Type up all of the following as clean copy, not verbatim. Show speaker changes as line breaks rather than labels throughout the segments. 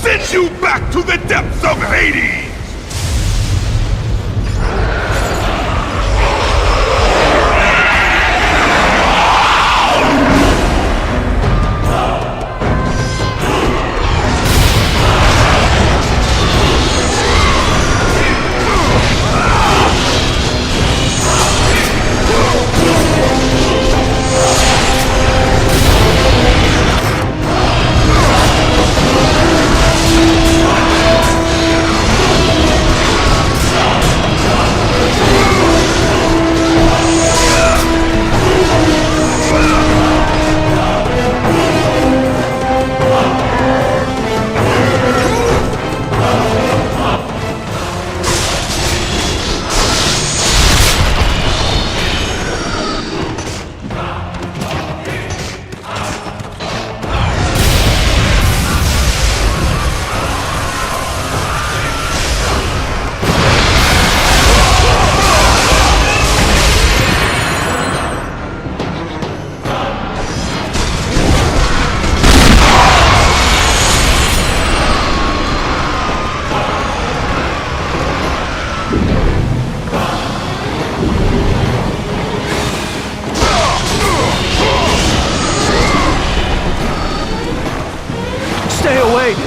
sends you back to the depths of Hades!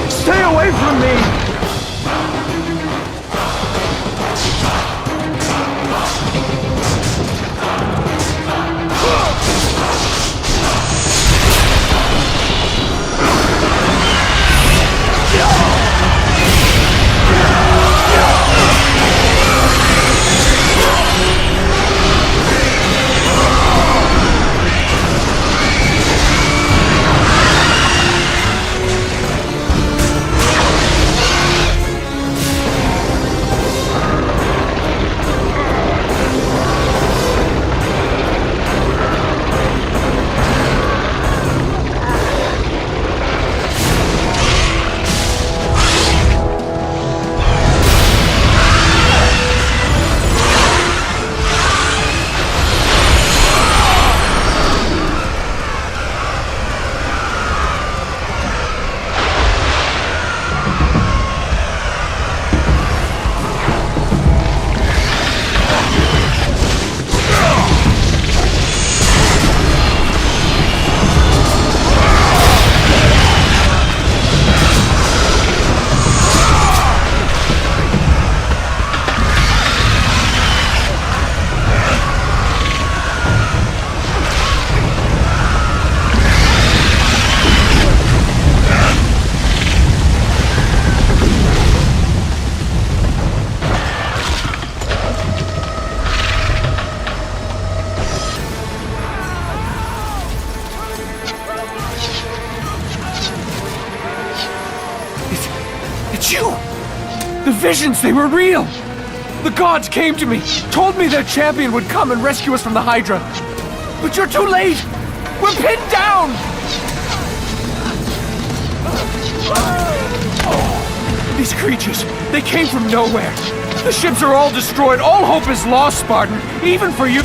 Stay away from me!
The visions, they were real! The gods came to me, told me their champion would come and rescue us from the Hydra. But you're too late! We're pinned down! These creatures, they came from nowhere. The ships are all destroyed, all hope is lost, Spartan, even for you.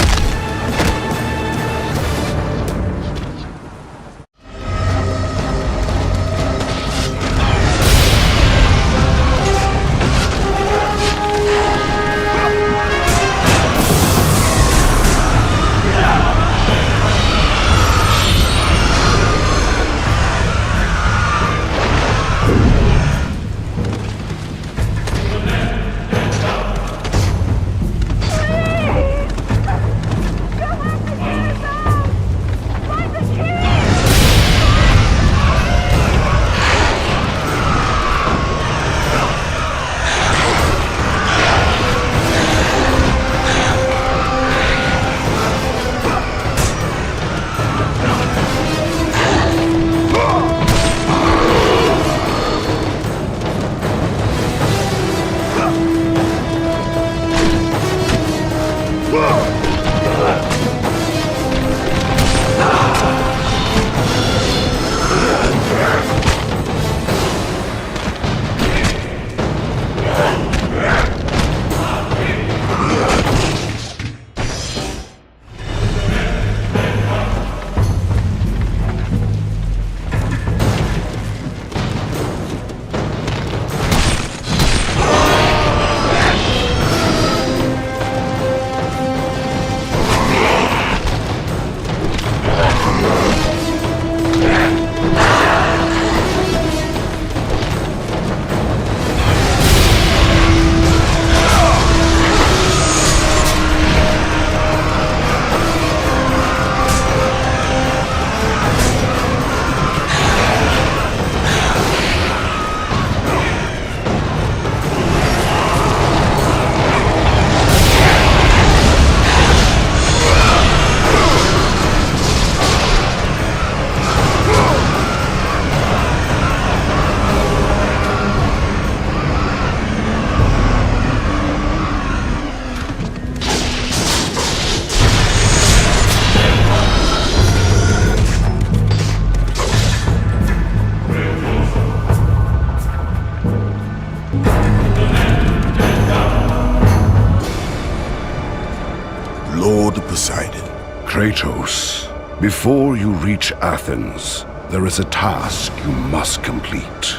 Kratos, before you reach Athens, there is a task you must complete.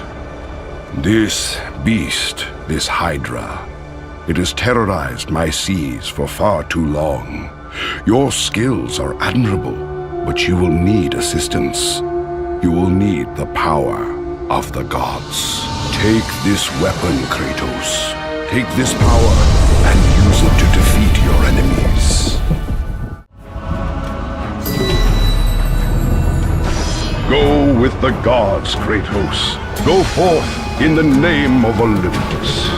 This beast, this Hydra, it has terrorized my seas for far too long. Your skills are admirable, but you will need assistance. You will need the power of the gods. Take this weapon, Kratos. Take this power and use it to defeat your enemies. Go with the gods, Kratos. Go forth in the name of Olympus.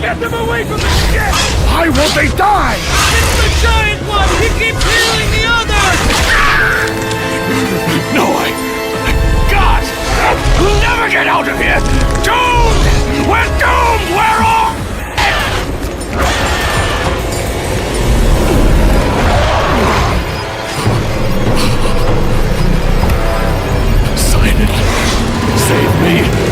Get them away from the ship!
Why won't they die?
It's the giant one! He keeps healing the others! No way! God! We'll never get out of here! Doomed! We're doomed! We're all... Sign it. Save me.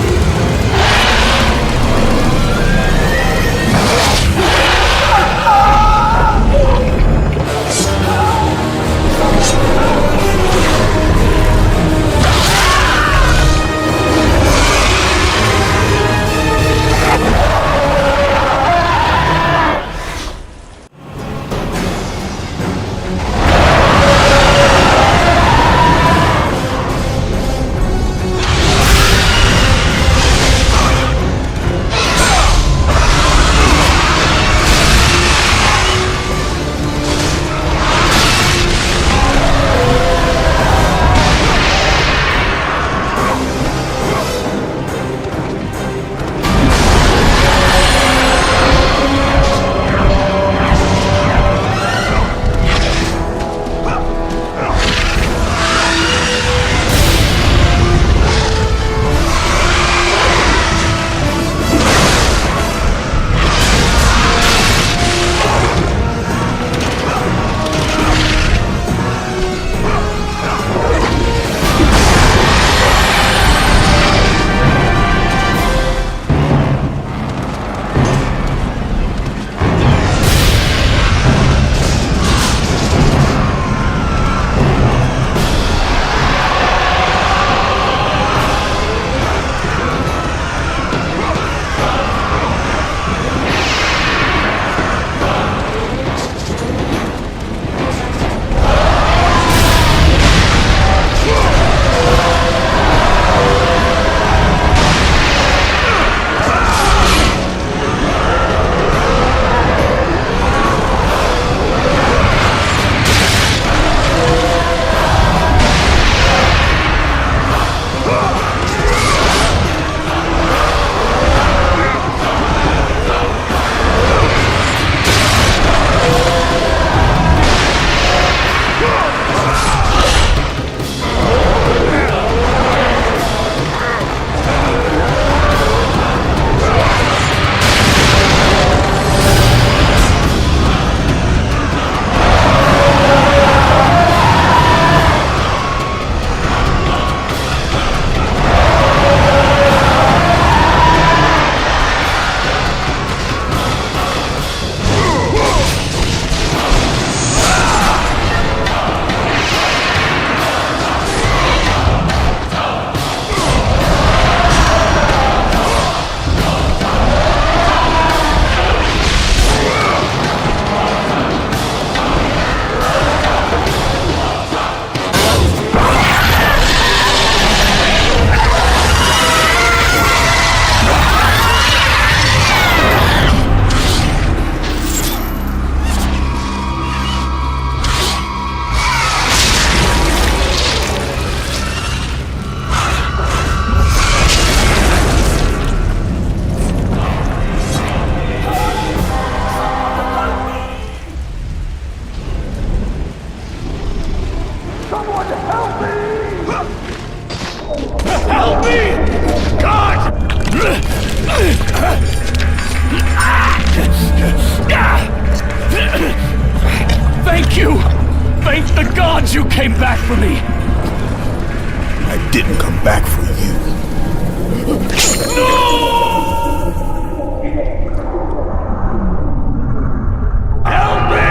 Help me! God! Thank you! Thank the gods you came back for me!
I didn't come back for you.
Help me!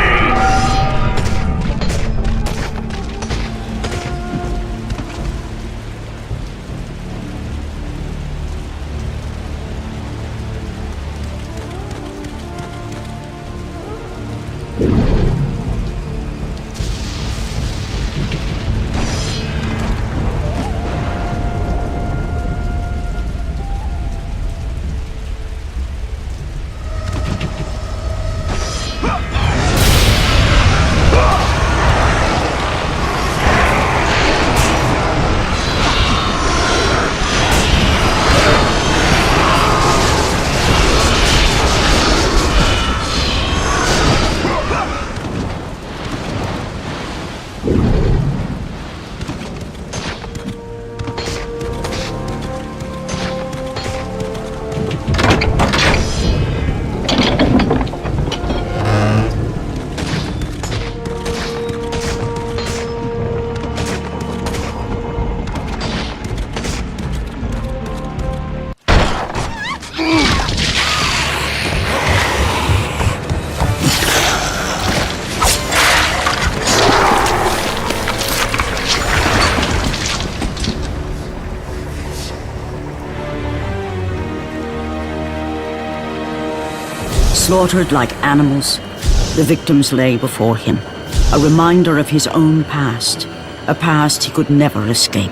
Slaughtered like animals, the victims lay before him, a reminder of his own past, a past he could never escape.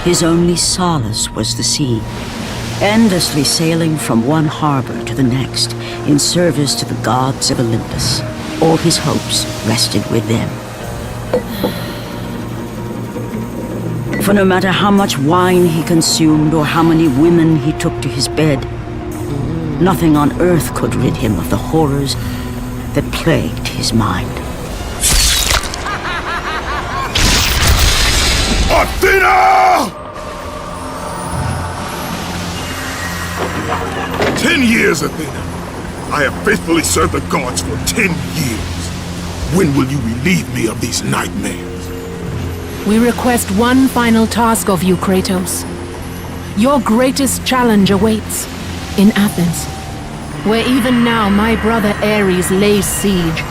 His only solace was the sea, endlessly sailing from one harbor to the next in service to the gods of Olympus. All his hopes rested with them. For no matter how much wine he consumed or how many women he took to his bed, nothing on earth could rid him of the horrors that plagued his mind.
Athena! 10 years, Athena. I have faithfully served the gods for 10 years. When will you relieve me of these nightmares?
We request one final task of you, Kratos. Your greatest challenge awaits in Athens, where even now my brother Ares lays siege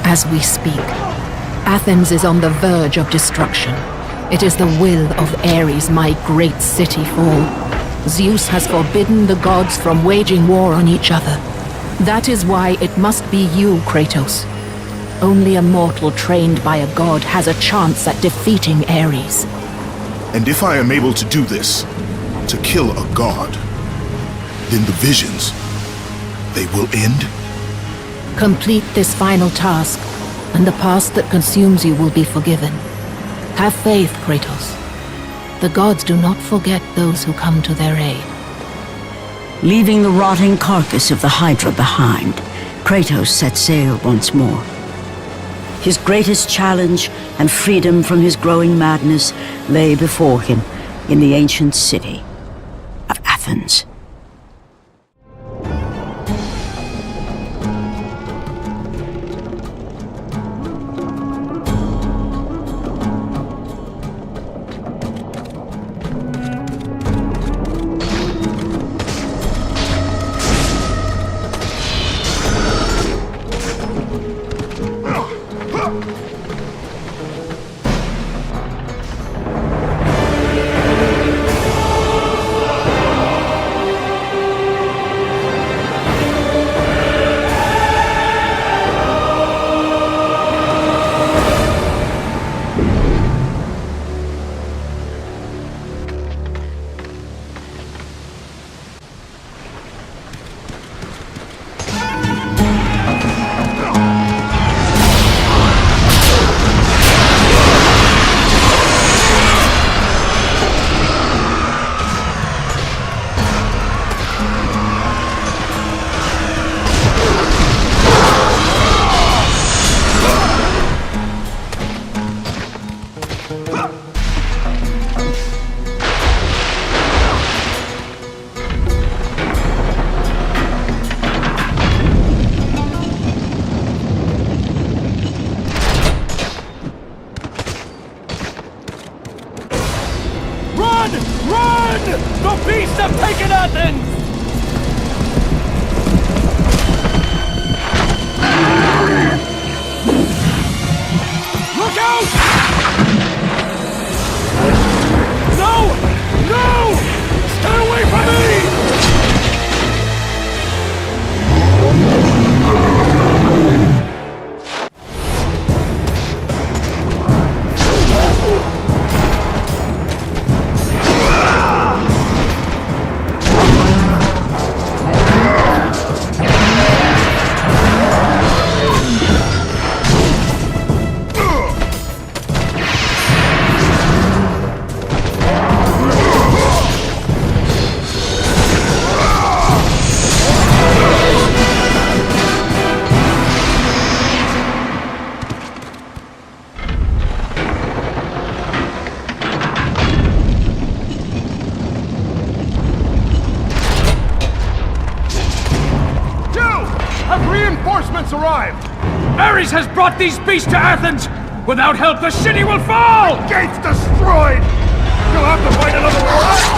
as we speak. Athens is on the verge of destruction. It is the will of Ares my great city fall. Zeus has forbidden the gods from waging war on each other. That is why it must be you, Kratos. Only a mortal trained by a god has a chance at defeating Ares.
And if I am able to do this, to kill a god, then the visions, they will end?
Complete this final task, and the past that consumes you will be forgiven. Have faith, Kratos. The gods do not forget those who come to their aid.
Leaving the rotting carcass of the Hydra behind, Kratos set sail once more. His greatest challenge and freedom from his growing madness lay before him in the ancient city of Athens.
Run! Run! The beasts have taken Athens! Look out! No! No! Stay away from me!
Arrived!
Ares has brought these beasts to Athens! Without help, the city will fall!
Gates destroyed! You'll have to fight another war!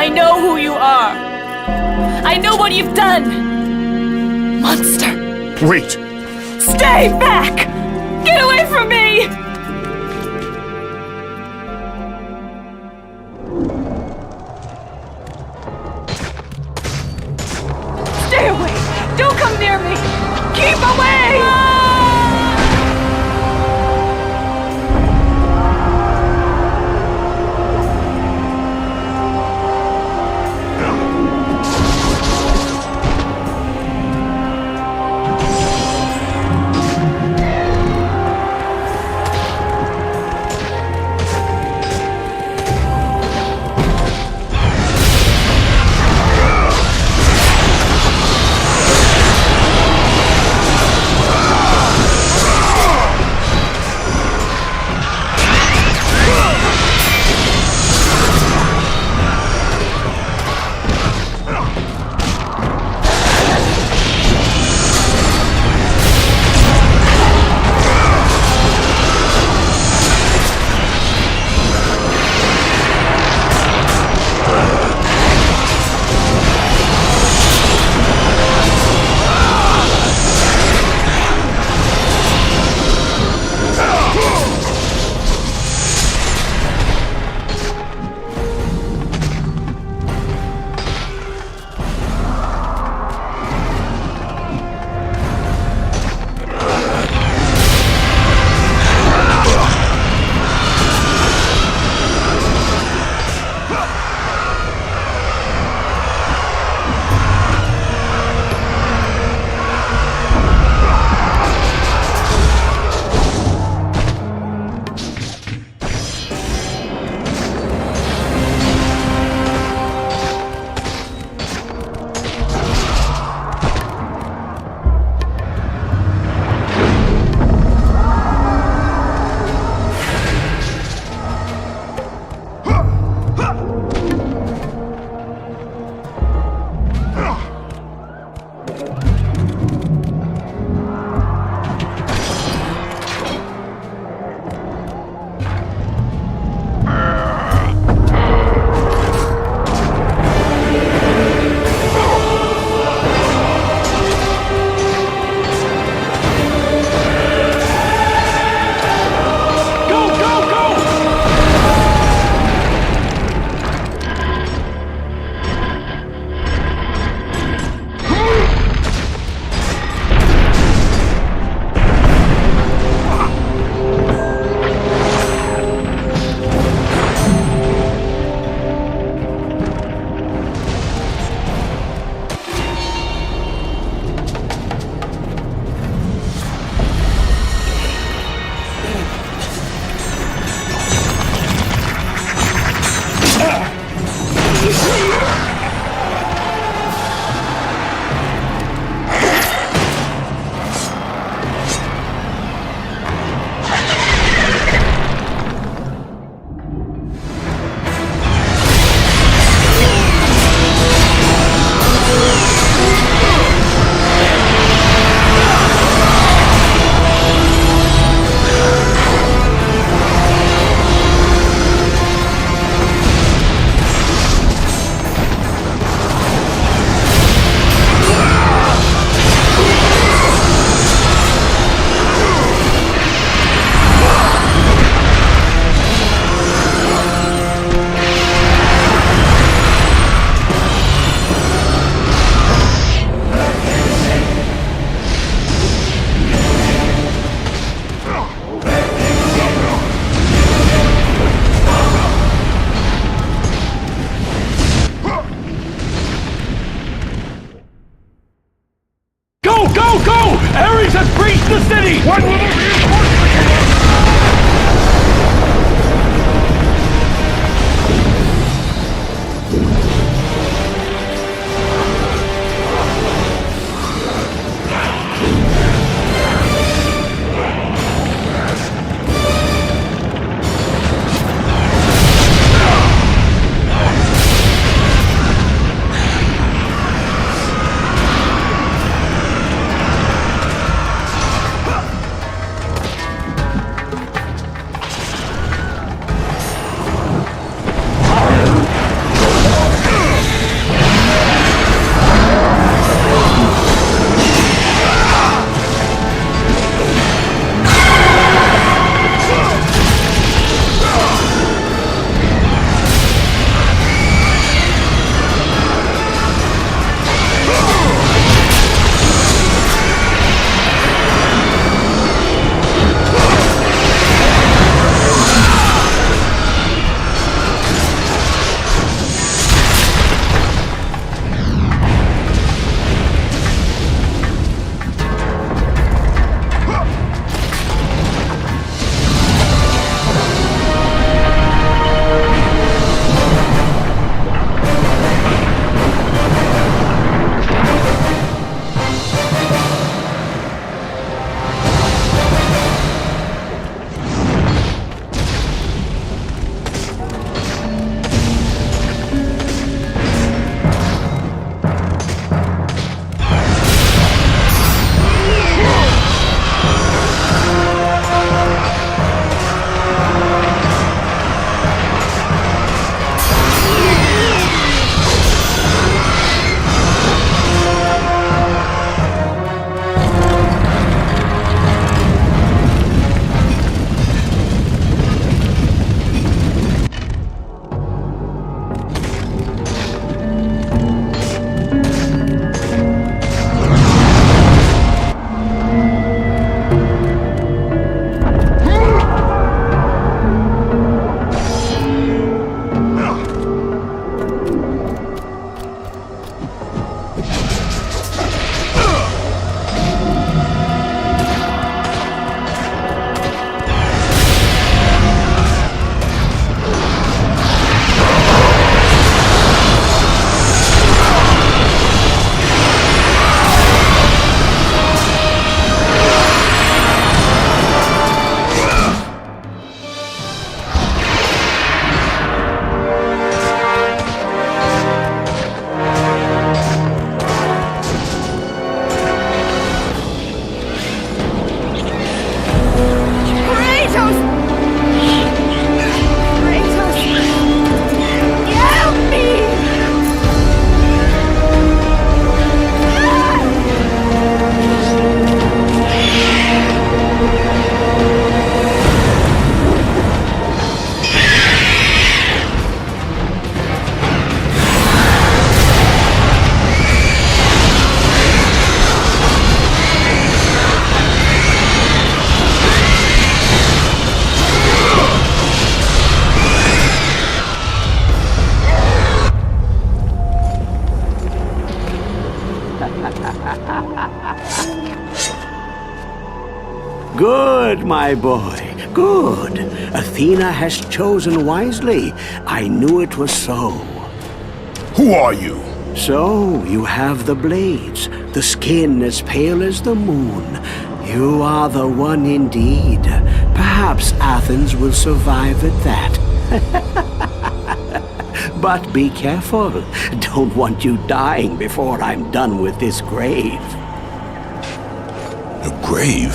I know who you are. I know what you've done. Monster.
Wait!
Stay back! Get away from me! Stay away! Don't come near me! Keep away!
When will the reinforcements arrive?
Good, my boy. Good. Athena has chosen wisely. I knew it was so.
Who are you?
So, you have the blades, the skin as pale as the moon. You are the one indeed. Perhaps Athens will survive at that. But be careful. Don't want you dying before I'm done with this grave.
A grave?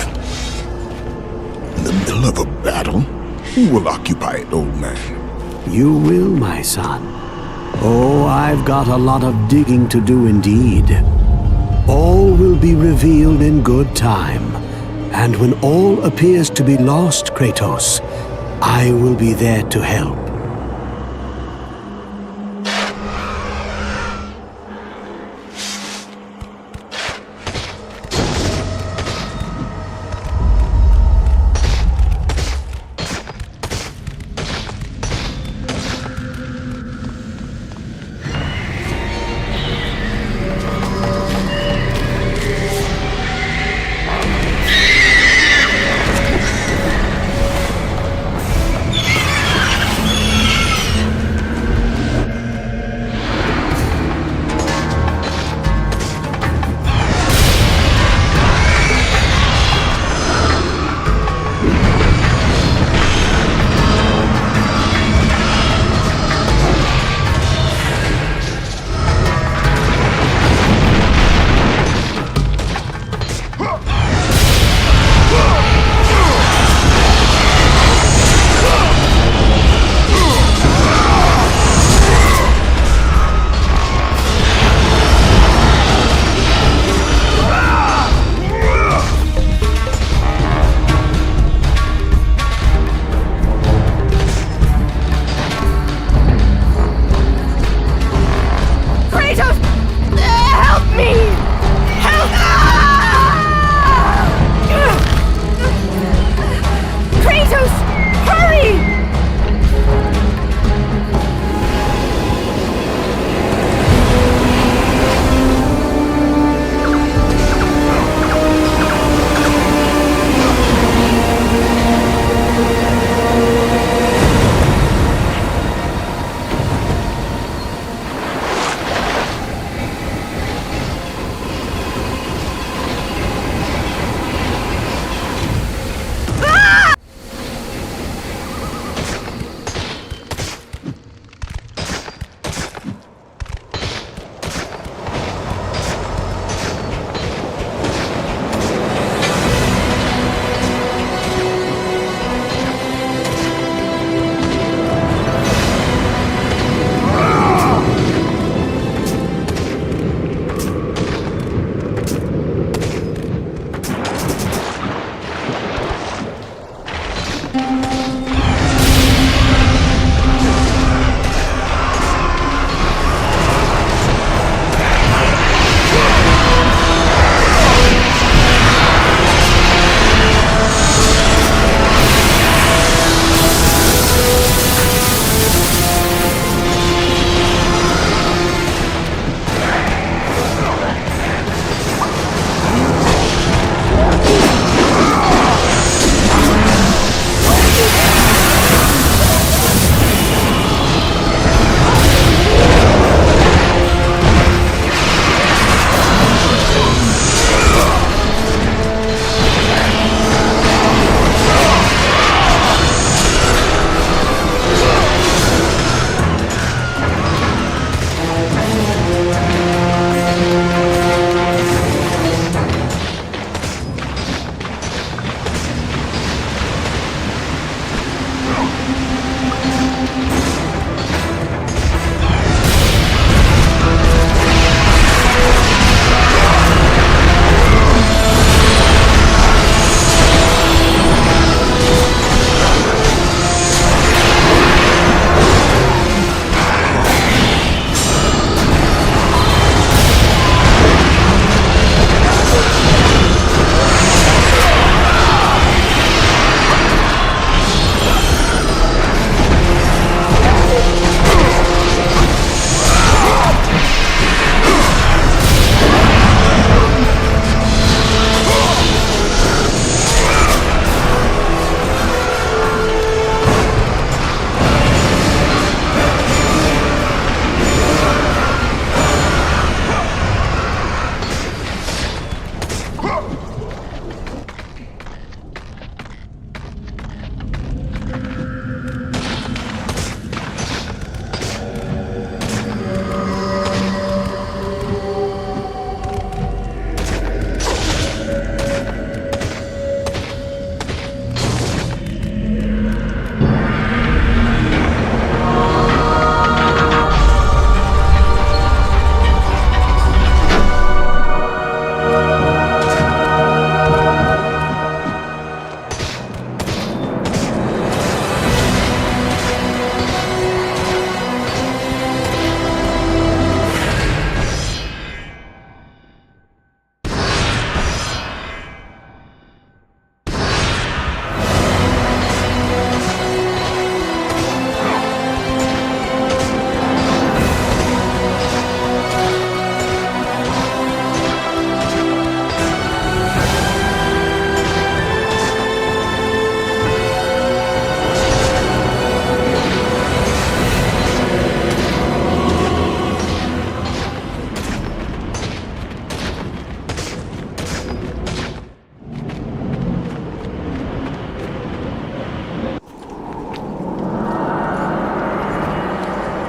In the middle of a battle? Who will occupy it, old man?
You will, my son. Oh, I've got a lot of digging to do indeed. All will be revealed in good time. And when all appears to be lost, Kratos, I will be there to help.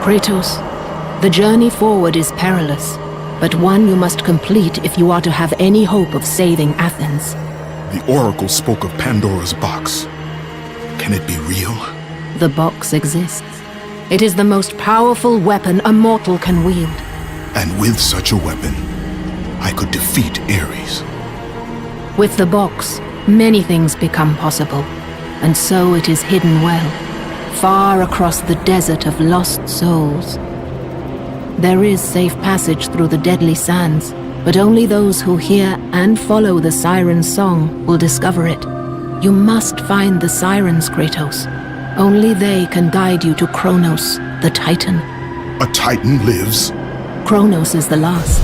Kratos, the journey forward is perilous, but one you must complete if you are to have any hope of saving Athens.
The Oracle spoke of Pandora's box. Can it be real?
The box exists. It is the most powerful weapon a mortal can wield.
And with such a weapon, I could defeat Ares.
With the box, many things become possible, and so it is hidden well, far across the desert of lost souls. There is safe passage through the deadly sands, but only those who hear and follow the siren's song will discover it. You must find the sirens, Kratos. Only they can guide you to Kronos, the Titan.
A Titan lives?
Kronos is the last.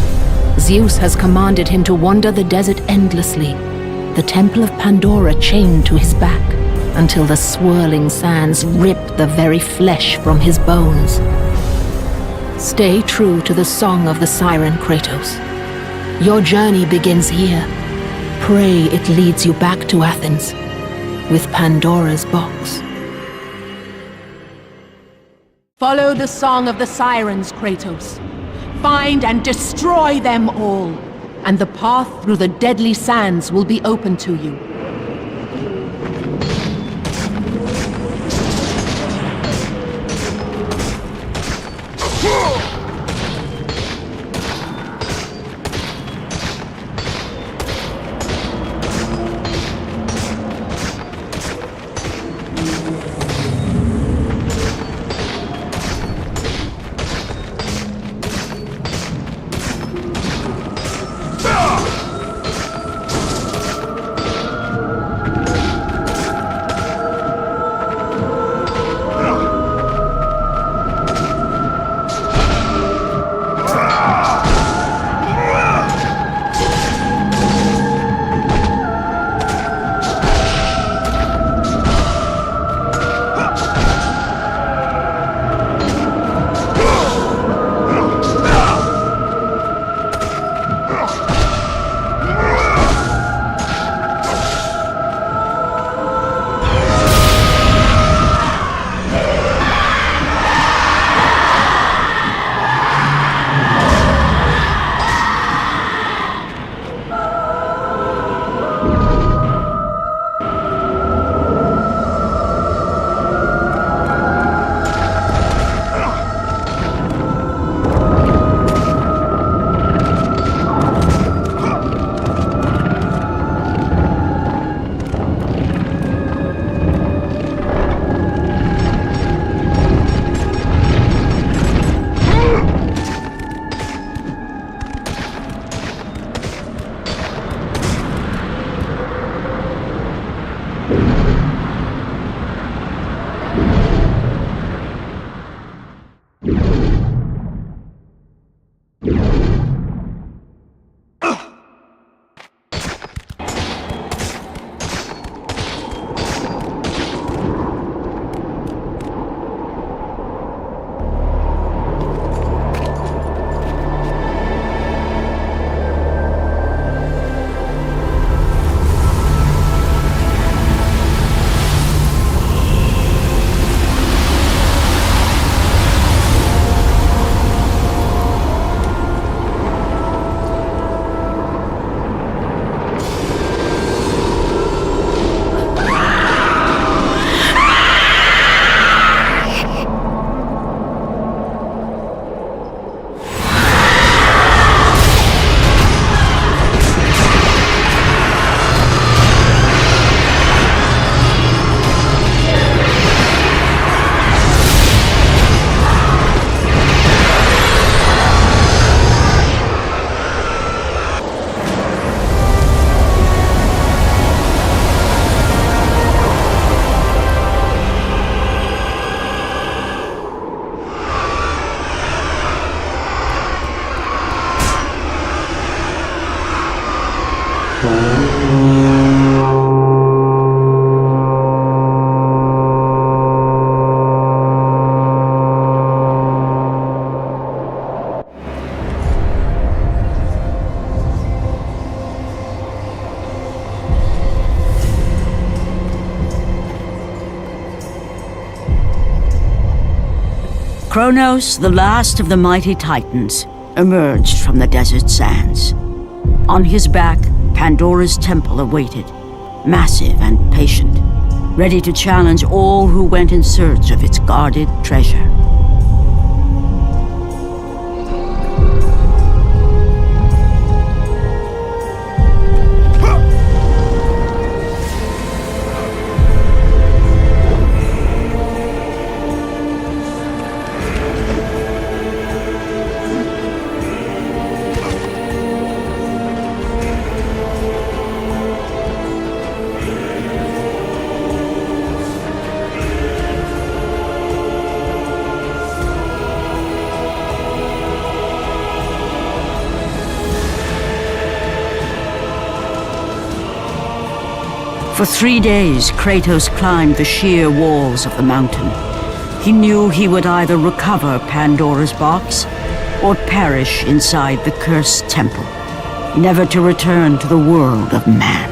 Zeus has commanded him to wander the desert endlessly, the temple of Pandora chained to his back, until the swirling sands rip the very flesh from his bones. Stay true to the song of the siren, Kratos. Your journey begins here. Pray it leads you back to Athens, with Pandora's box. Follow the song of the sirens, Kratos. Find and destroy them all, and the path through the deadly sands will be open to you.
Kronos, the last of the mighty Titans, emerged from the desert sands. On his back, Pandora's temple awaited, massive and patient, ready to challenge all who went in search of its guarded treasure. For 3 days, Kratos climbed the sheer walls of the mountain. He knew he would either recover Pandora's box or perish inside the cursed temple, never to return to the world of man.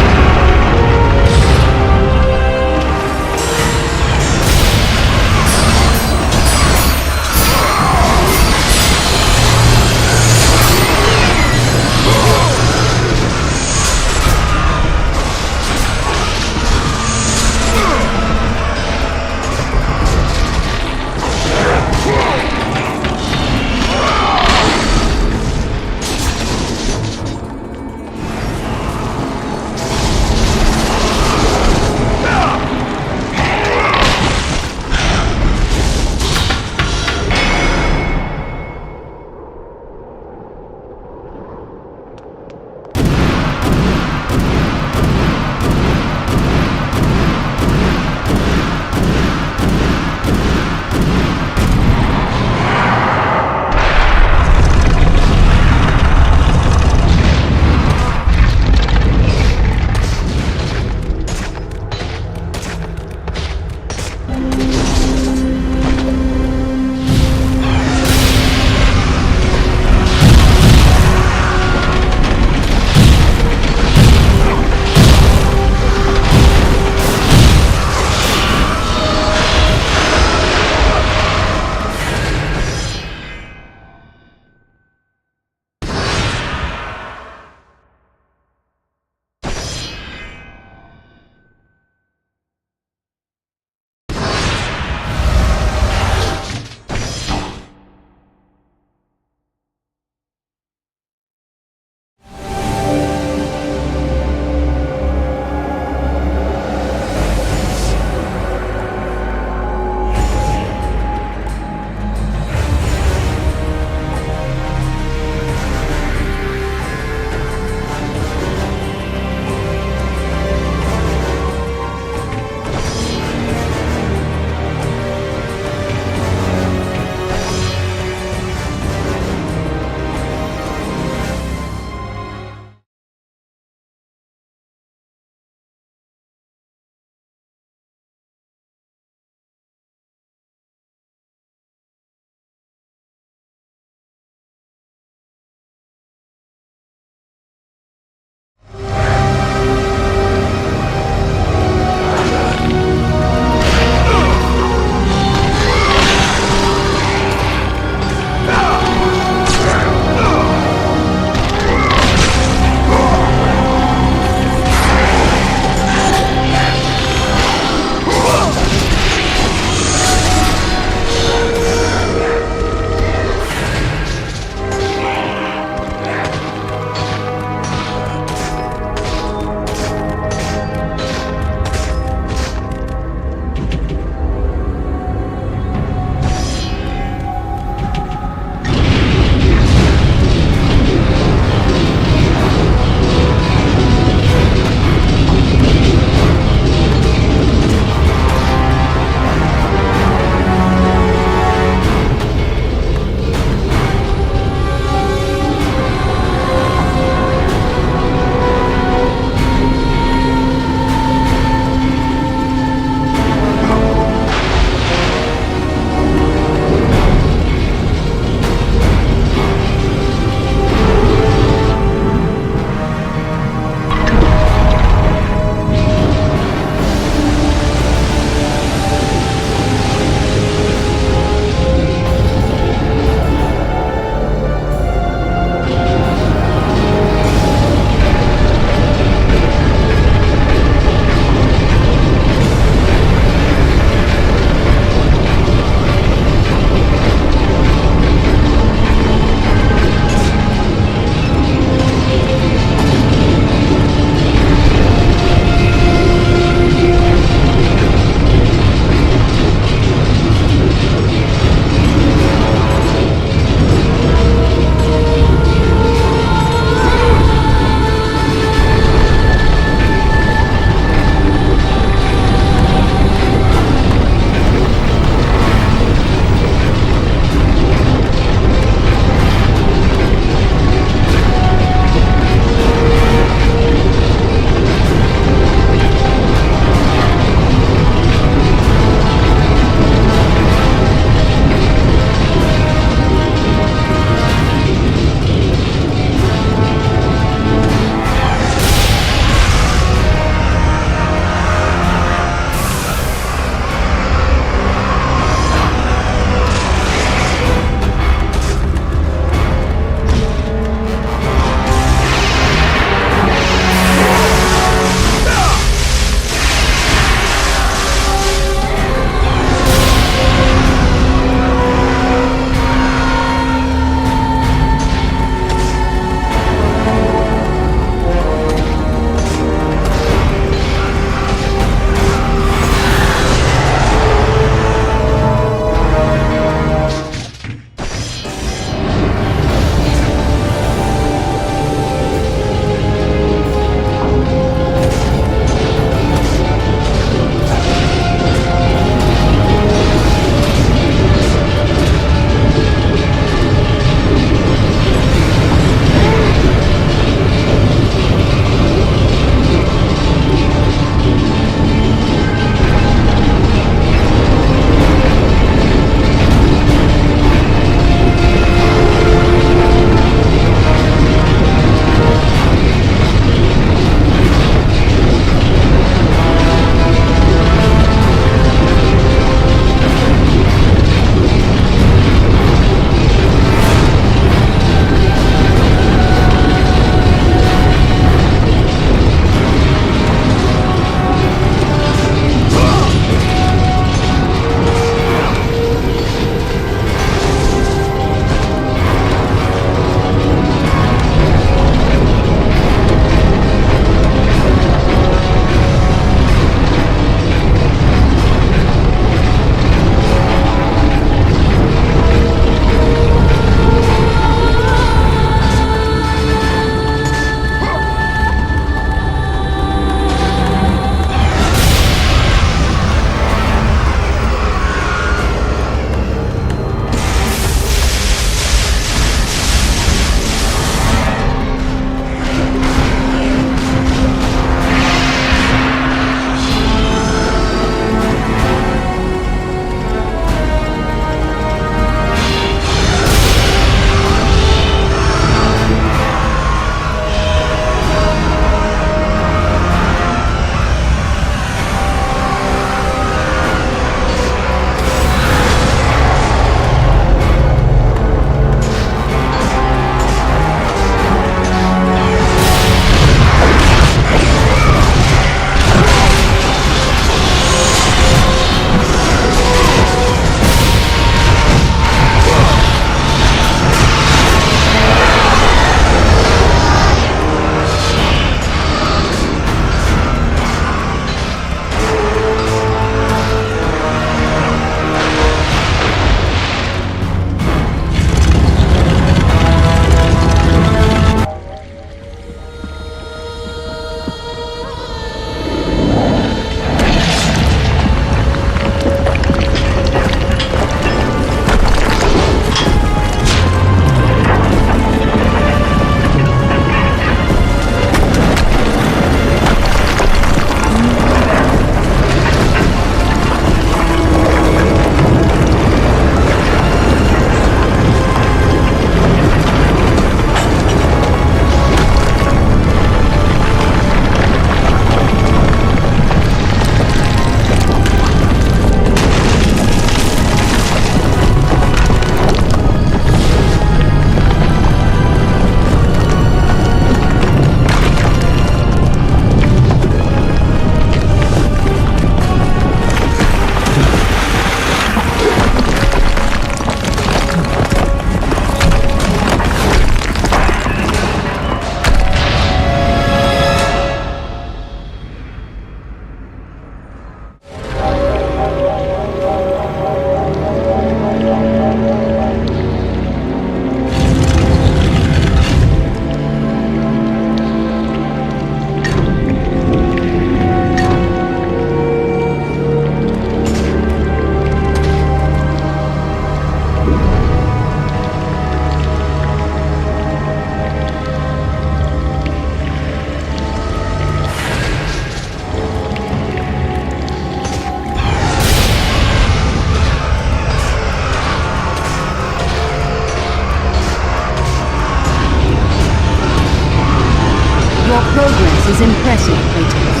Your progress is impressive, Kratos.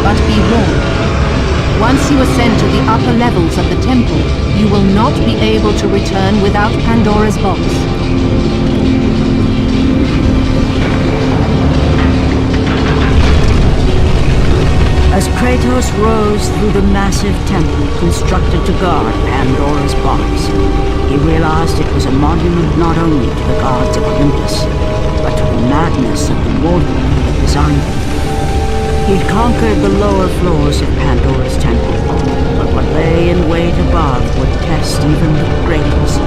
But be warned. Once you ascend to the upper levels of the temple, you will not be able to return without Pandora's box.
As Kratos rose through the massive temple constructed to guard Pandora's box, he realized it was a monument not only to the gods of Olympus, but to the madness of the mortal who had designed it. He'd conquered the lower floors of Pandora's temple, but what lay in wait above would test even the greatest.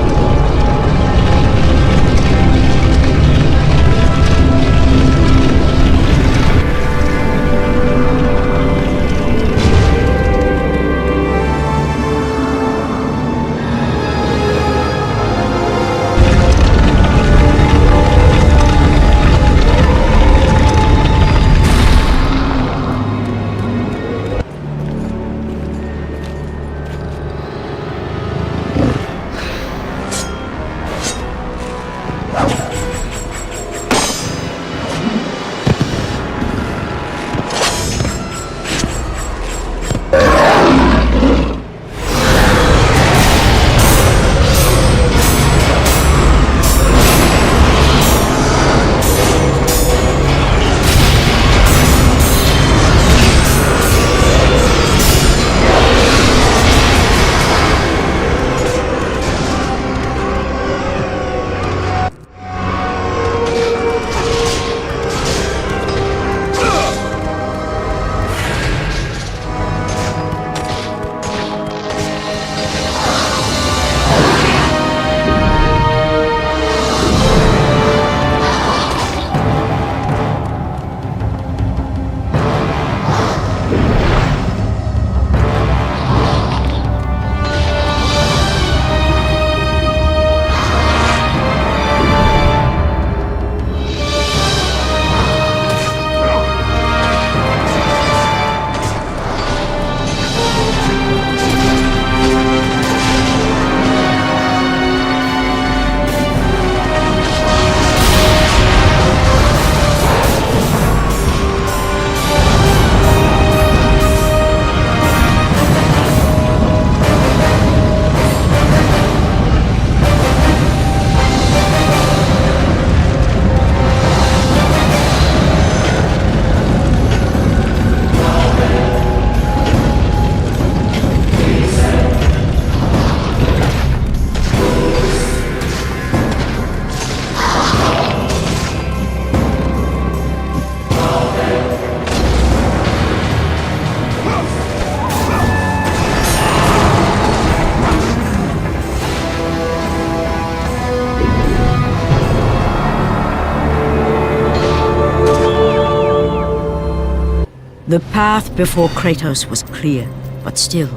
The path before Kratos was clear, but still,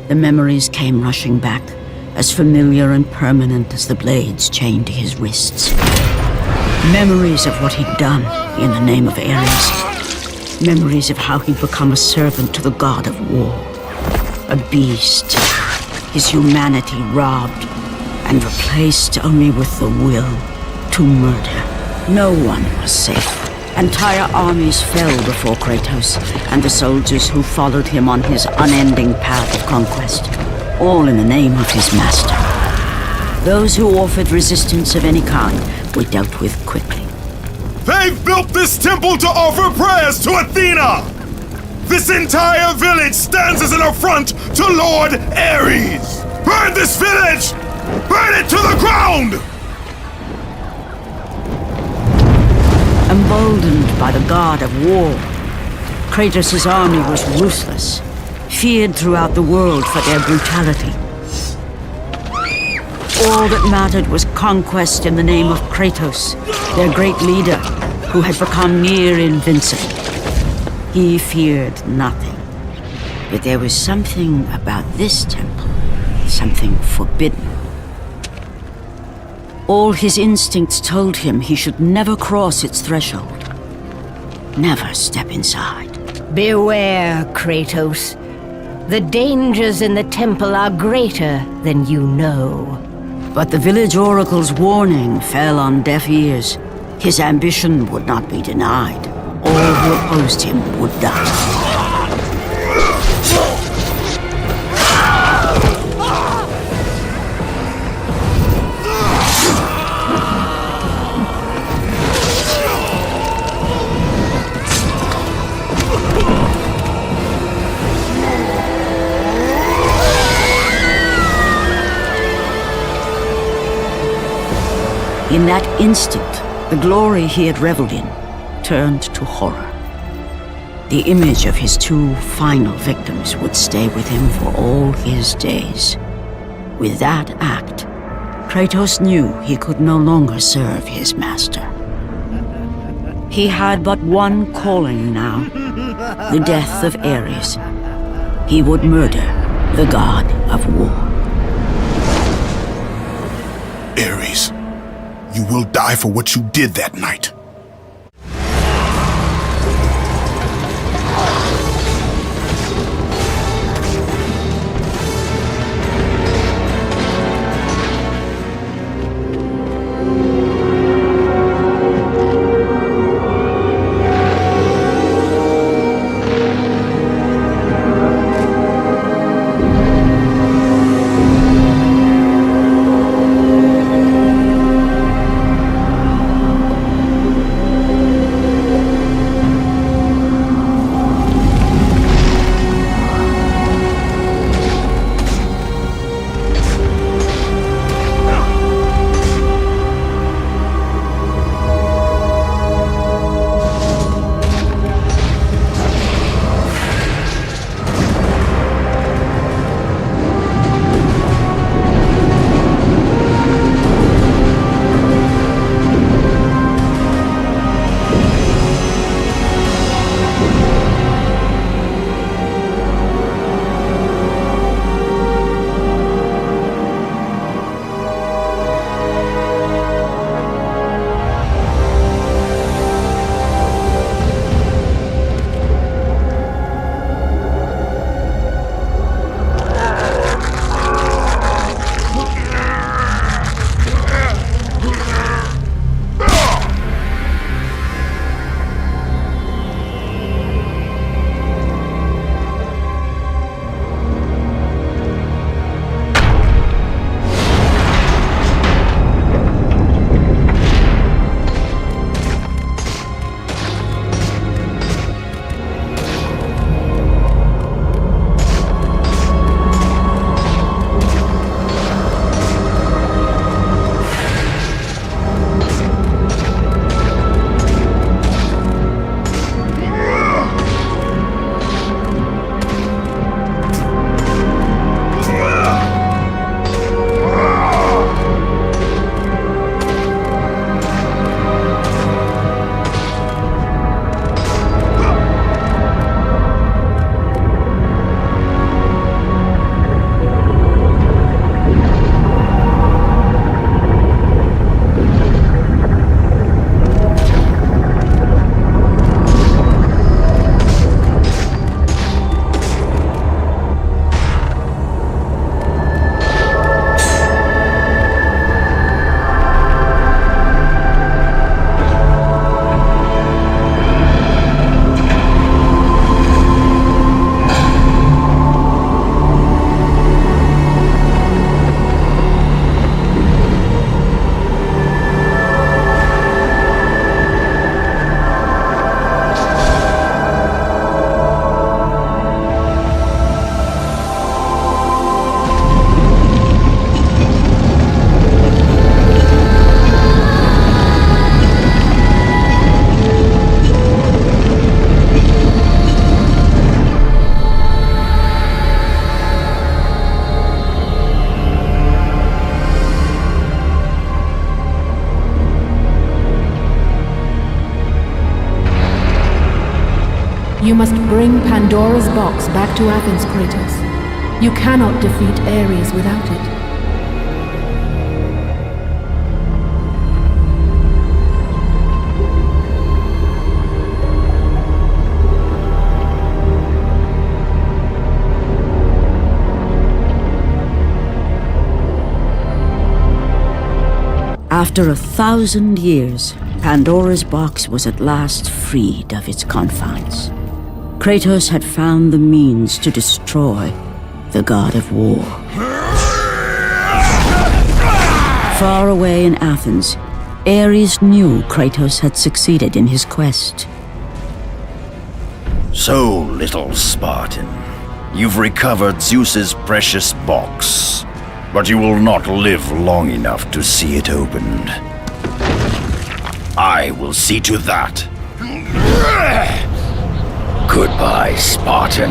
the memories came rushing back, as familiar and permanent as the blades chained to his wrists. Memories of what he'd done in the name of Ares. Memories of how he'd become a servant to the god of war. A beast, his humanity robbed and replaced only with the will to murder. No one was safe. Entire armies fell before Kratos and the soldiers who followed him on his unending path of conquest, all in the name of his master. Those who offered resistance of any kind were dealt with quickly.
They've built this temple to offer prayers to Athena! This entire village stands as an affront to Lord Ares! Burn this village! Burn it to the ground!
Emboldened by the god of war, Kratos' army was ruthless, feared throughout the world for their brutality. All that mattered was conquest in the name of Kratos, their great leader, who had become near invincible. He feared nothing, but there was something about this temple, something forbidden. All his instincts told him he should never cross its threshold. Never step inside.
Beware, Kratos. The dangers in the temple are greater than you know.
But the village oracle's warning fell on deaf ears. His ambition would not be denied. all who opposed him would die. In that instant, the glory he had reveled in turned to horror. The image of his two final victims would stay with him for all his days. With that act, Kratos knew he could no longer serve his master. He had but one calling now, the death of Ares. He would murder the god of war.
Ares, you will die for what you did that night.
You must bring Pandora's box back to Athens, Kratos. You cannot defeat Ares without it.
After 1,000 years, Pandora's box was at last freed of its confines. Kratos had found the means to destroy the god of war. Far away in Athens, Ares knew Kratos had succeeded in his quest.
So, little Spartan, you've recovered Zeus's precious box, but you will not live long enough to see it opened. I will see to that. Goodbye, Spartan.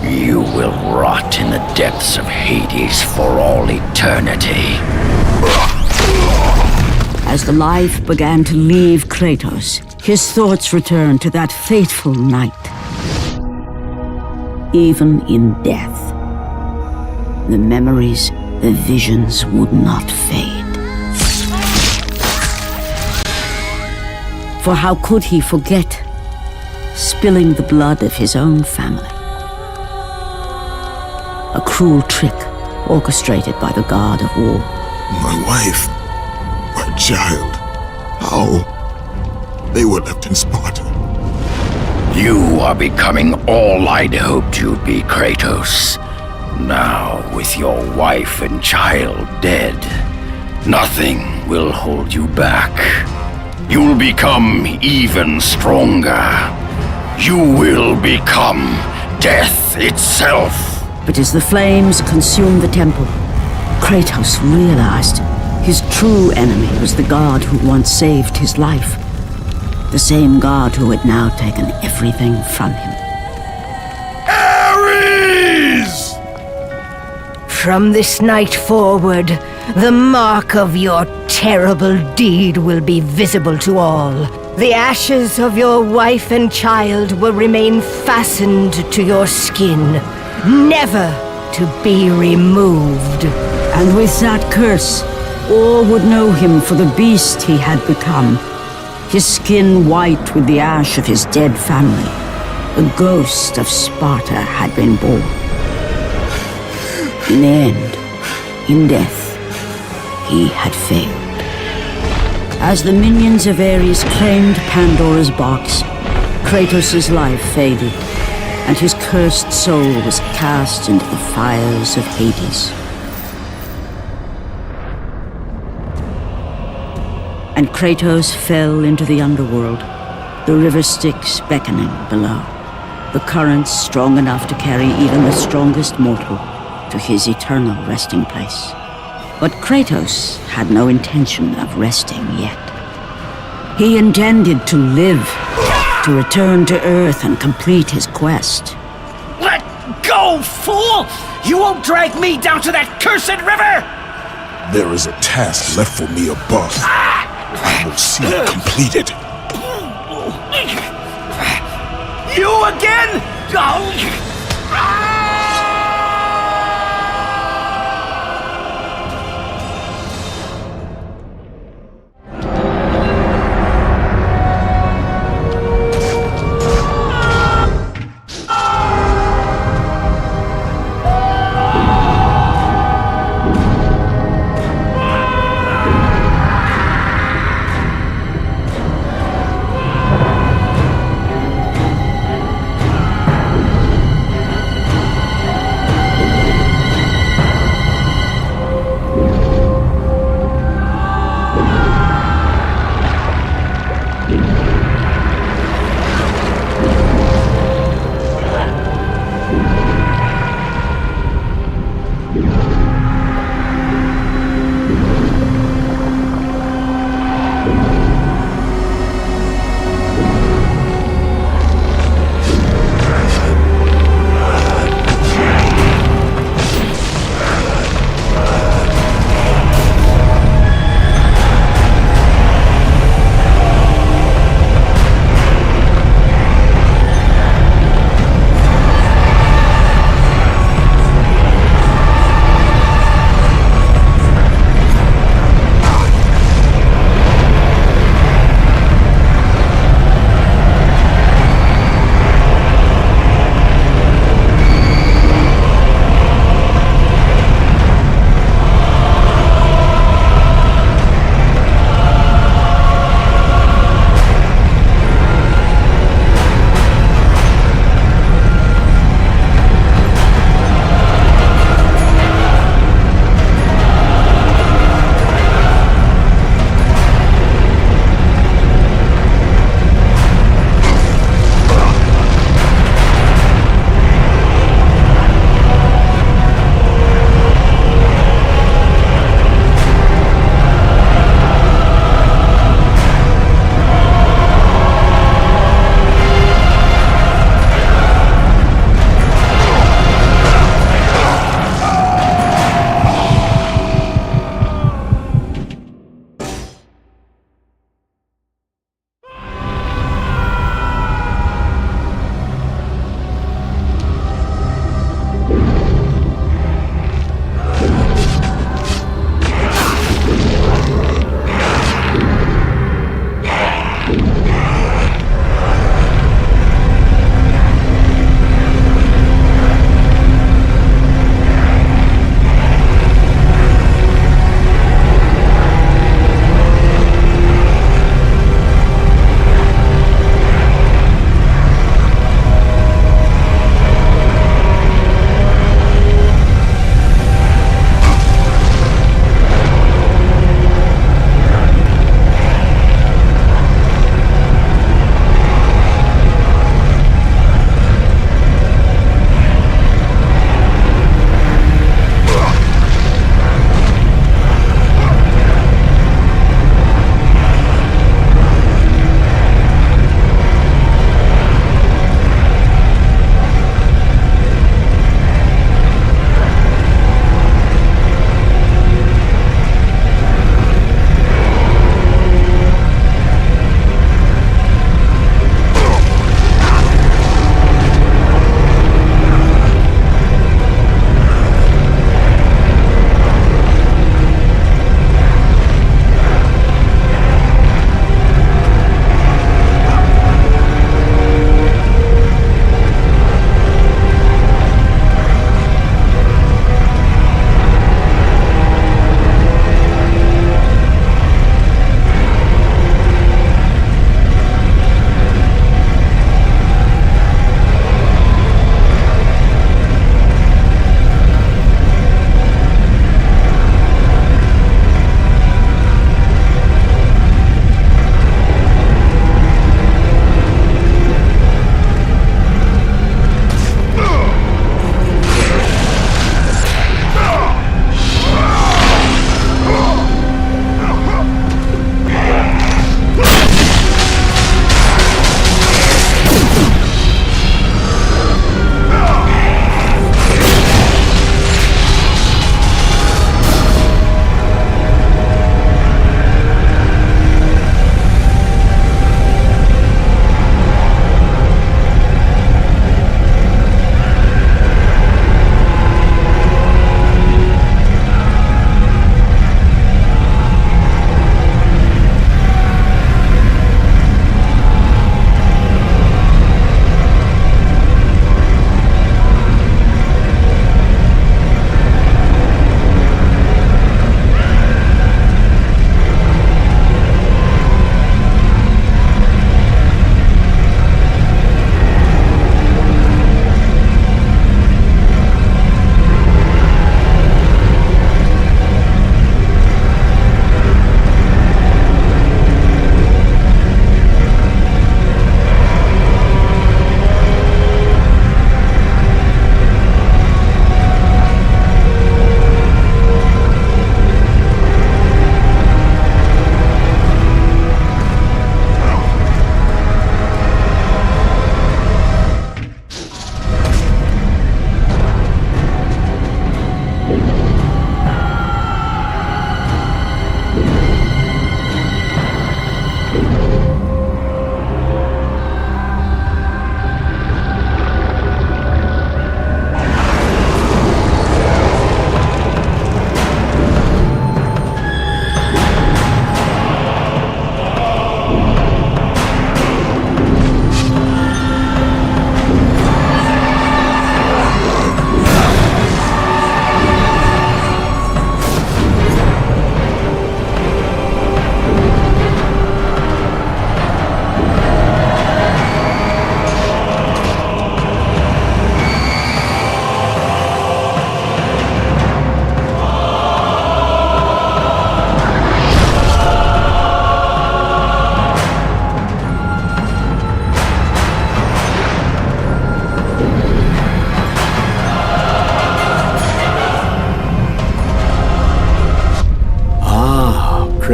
You will rot in the depths of Hades for all eternity.
As the life began to leave Kratos, his thoughts returned to that fateful night. Even in death, the memories, the visions would not fade. For how could he forget spilling the blood of his own family? A cruel trick orchestrated by the god of war.
My wife, my child, how? They were left in Sparta.
You are becoming all I'd hoped you'd be, Kratos. Now, with your wife and child dead, nothing will hold you back. You'll become even stronger. You will become death itself.
But as the flames consumed the temple, Kratos realized his true enemy was the god who once saved his life. The same god who had now taken everything from him.
Ares!
From this night forward, the mark of your terrible deed will be visible to all. The ashes of your wife and child will remain fastened to your skin, never to be removed.
And with that curse, all would know him for the beast he had become. His skin white with the ash of his dead family. The ghost of Sparta had been born. In the end, in death, he had failed. As the minions of Ares claimed Pandora's box, Kratos' life faded, and his cursed soul was cast into the fires of Hades. And Kratos fell into the underworld, the river Styx beckoning below, the currents strong enough to carry even the strongest mortal to his eternal resting place. But Kratos had no intention of resting yet. He intended to live, to return to Earth and complete his quest.
Let go, fool! You won't drag me down to that cursed river!
There is a task left for me above. I will see it completed.
You again? Oh.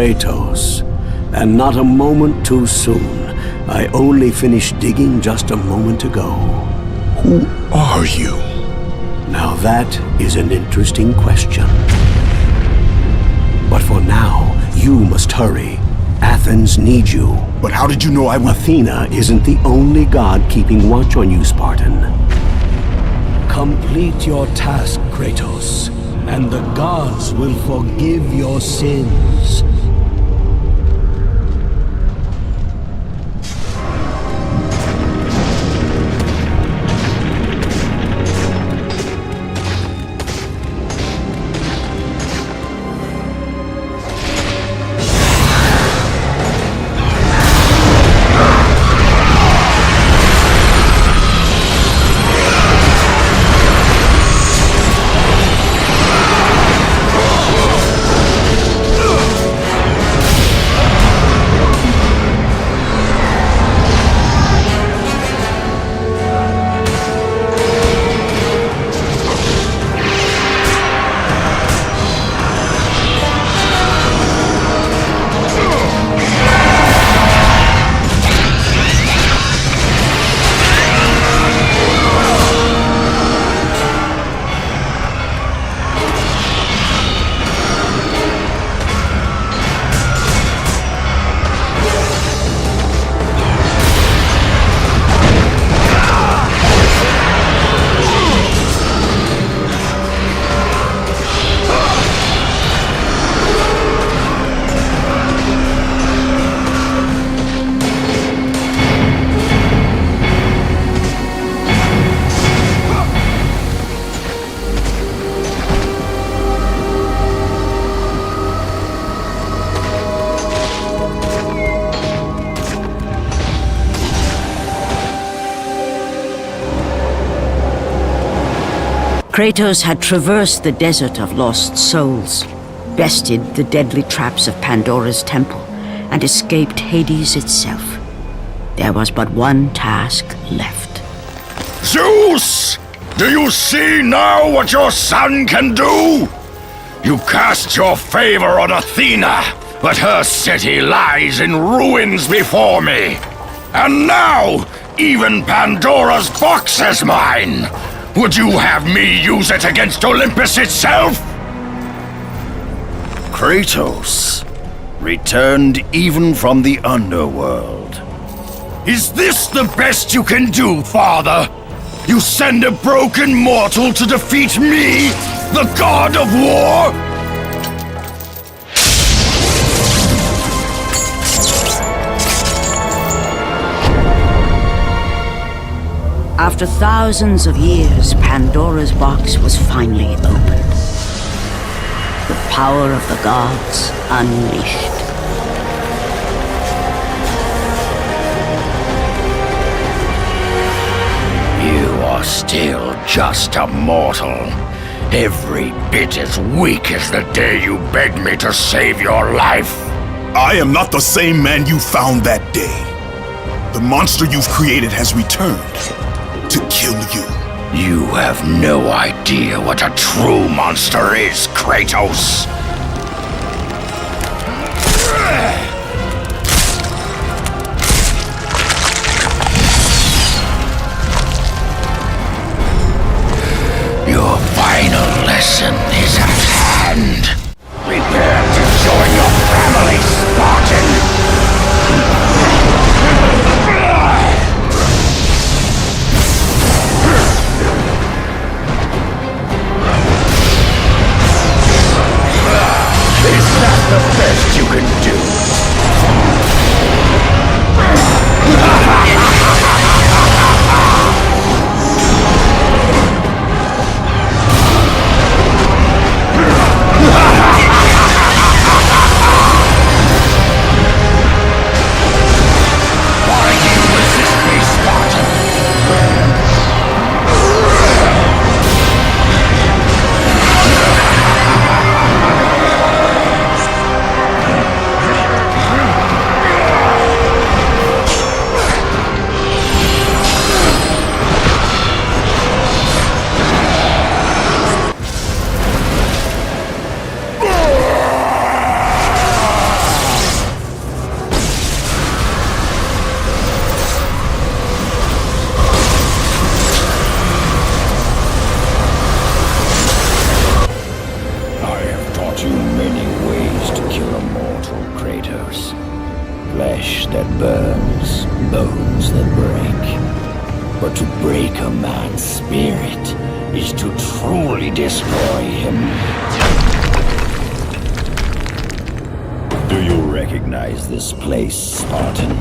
Kratos, and not a moment too soon. I only finished digging just a moment ago.
Who are you?
Now that is an interesting question. But for now, you must hurry. Athens needs you.
But how did you know I would...
Athena isn't the only god keeping watch on you, Spartan. Complete your task, Kratos, and the gods will forgive your sins.
Kratos had traversed the desert of lost souls, bested the deadly traps of Pandora's temple, and escaped Hades itself. There was but one task left.
Zeus! Do you see now what your son can do? You cast your favor on Athena, but her city lies in ruins before me. And now, even Pandora's box is mine! Would you have me use it against Olympus itself? Kratos, returned even from the underworld. Is this the best you can do, father? You send a broken mortal to defeat me, the god of war?
After thousands of years, Pandora's box was finally opened. The power of the gods unleashed.
You are still just a mortal. Every bit as weak as the day you begged me to save your life.
I am not the same man you found that day. The monster you've created has returned to kill you.
You have no idea what a true monster is, Kratos. Your final lesson is at hand. Prepare to join your family, Spartan! Is that the best you can do? flesh that burns, bones that break. But to break a man's spirit is to truly destroy him. Do you recognize this place, Spartan?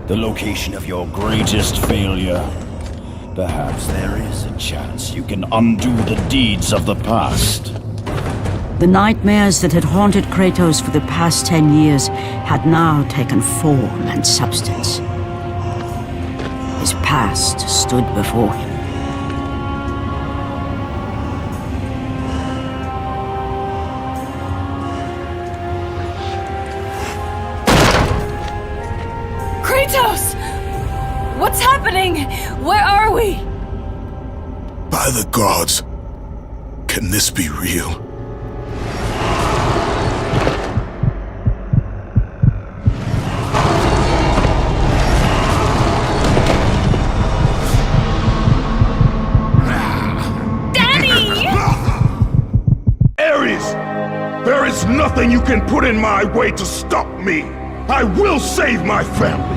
The location of your greatest failure? Perhaps there is a chance you can undo the deeds of the past.
The nightmares that had haunted Kratos for the past 10 years had now taken form and substance. His past stood before him.
Kratos! What's happening? Where are we?
By the gods, can this be real?
There is nothing you can put in my way to stop me! I will save my family!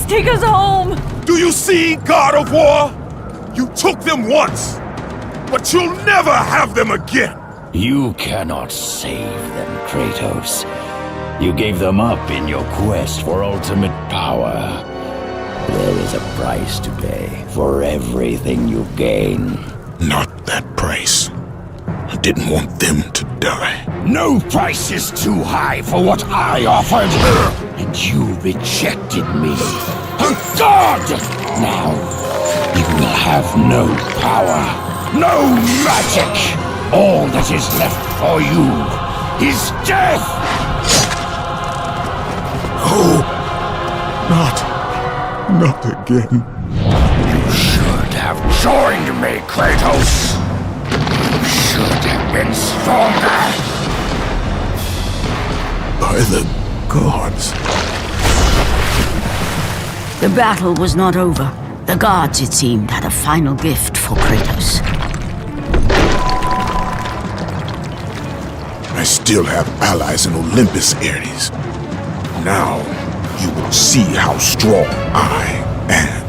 Take us home!
Do you see, God of War? You took them once, but you'll never have them again!
You cannot save them, Kratos. You gave them up in your quest for ultimate power. There is a price to pay for everything you gain.
Not that price. I didn't want them to die.
No price is too high for what I offered, and you rejected me. A god! Now, you will have no power, no magic. All that is left for you is death!
Oh, not again.
You should have joined me, Kratos. You should have been stronger.
By the gods.
The battle was not over. The gods, it seemed, had a final gift for Kratos.
I still have allies in Olympus, Ares. Now, you will see how strong I am.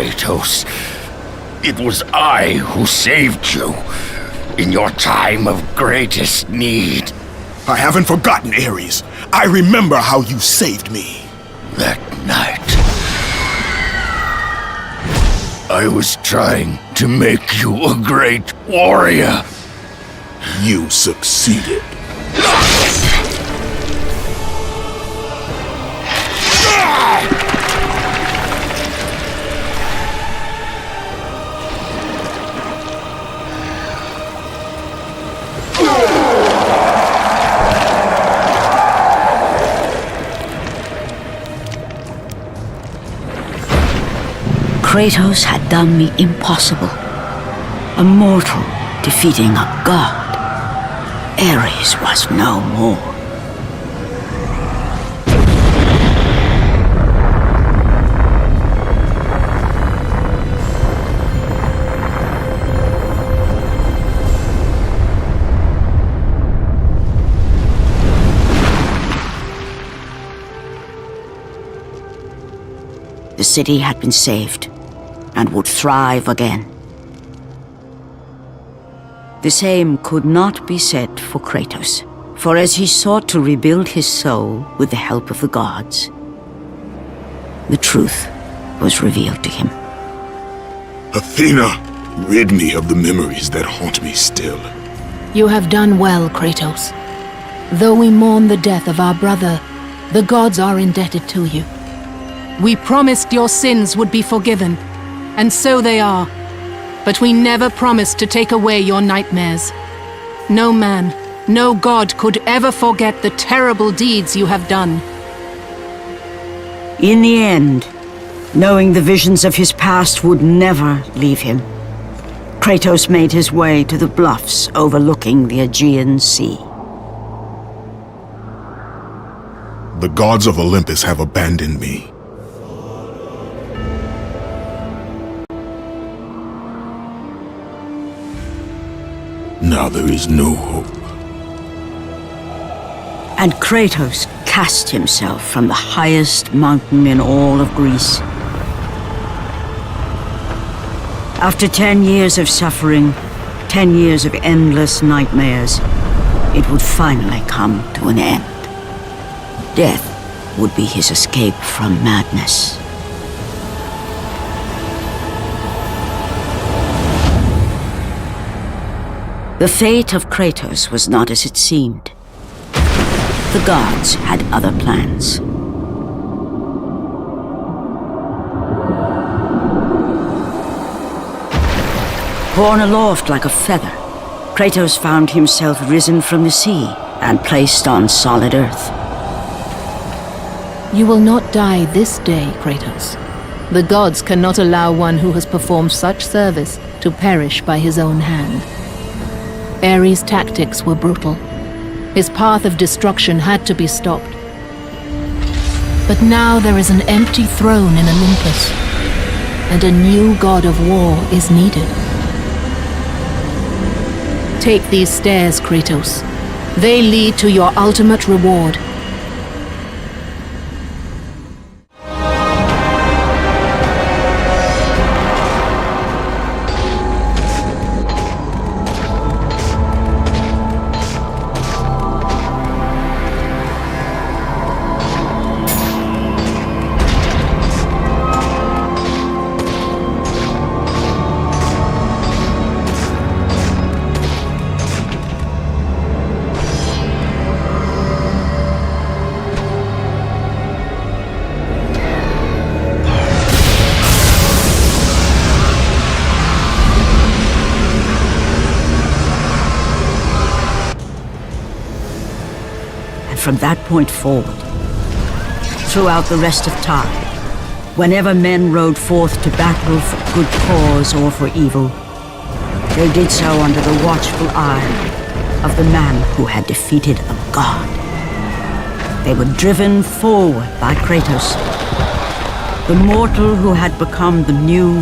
Kratos. It was I who saved you in your time of greatest need.
I haven't forgotten, Ares. I remember how you saved me.
That night, I was trying to make you a great warrior.
You succeeded.
Kratos had done the impossible. A mortal defeating a god. Ares was no more. The city had been saved and would thrive again. The same could not be said for Kratos, for as he sought to rebuild his soul with the help of the gods, the truth was revealed to him.
Athena, rid me of the memories that haunt me still.
You have done well, Kratos. Though we mourn the death of our brother, the gods are indebted to you. We promised your sins would be forgiven, and so they are. But we never promised to take away your nightmares. No man, no god could ever forget the terrible deeds you have done.
In the end, knowing the visions of his past would never leave him, Kratos made his way to the bluffs overlooking the Aegean Sea.
The gods of Olympus have abandoned me. Now there is no hope.
And Kratos cast himself from the highest mountain in all of Greece. After 10 years of suffering, 10 years of endless nightmares, it would finally come to an end. Death would be his escape from madness. The fate of Kratos was not as it seemed. The gods had other plans. Borne aloft like a feather, Kratos found himself risen from the sea and placed on solid earth.
You will not die this day, Kratos. The gods cannot allow one who has performed such service to perish by his own hand. Ares' tactics were brutal. His path of destruction had to be stopped. But now there is an empty throne in Olympus, and a new god of war is needed. Take these stairs, Kratos. They lead to your ultimate reward.
From that point forward, throughout the rest of time, whenever men rode forth to battle for good cause or for evil, they did so under the watchful eye of the man who had defeated a god. They were driven forward by Kratos, the mortal who had become the new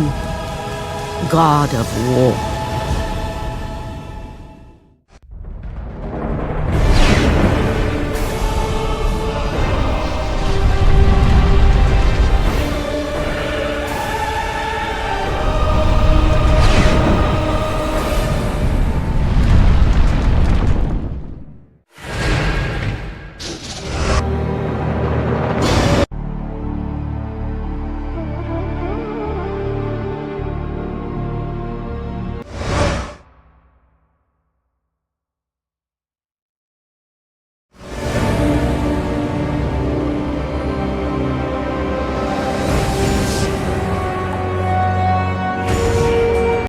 god of war.